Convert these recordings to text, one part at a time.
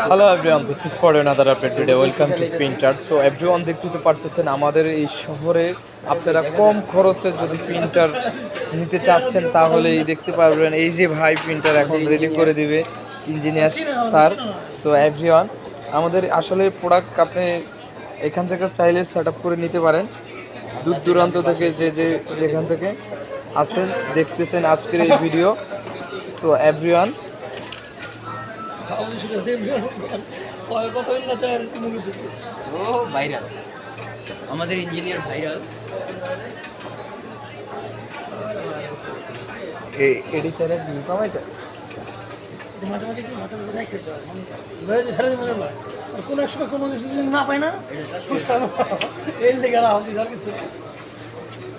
Hello everyone, this is for another update today. Welcome to Printer. So everyone দেখতে তো পারতেছেন আমাদের এই শহরে আপনারা কম খরচে যদি প্রিন্টার নিতে চাচ্ছেন তাহলে এই দেখতে পারবেন এই যে ভাই প্রিন্টার এখন রেডি করে দিবে ইঞ্জিনিয়ার স্যার। সো এভরিওয়ান আমাদের আসলে প্রোডাক্ট আপনি এখান থেকে চাইলে সেট আপ করে নিতে পারেন দূর দূরান্ত থেকে যেখান থেকে আসেন দেখতেছেন আজকের এই ভিডিও। সো এভরিওয়ান ভাইরাল আমাদের ইঞ্জিনিয়ার ভাইরাল এডি স্যারের ভিউ কমাইতে মাঝে মাঝে কি মাঝে মাঝে দেখতে হয় সারা মনে হয় আর কোনো এক সময় কোনো কিছু যদি না পায় না এই লেগে আর হচ্ছে আর কিছু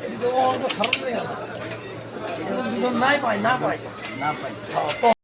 এটি তো খারাপ নেই নাই পায় না পায় না পাই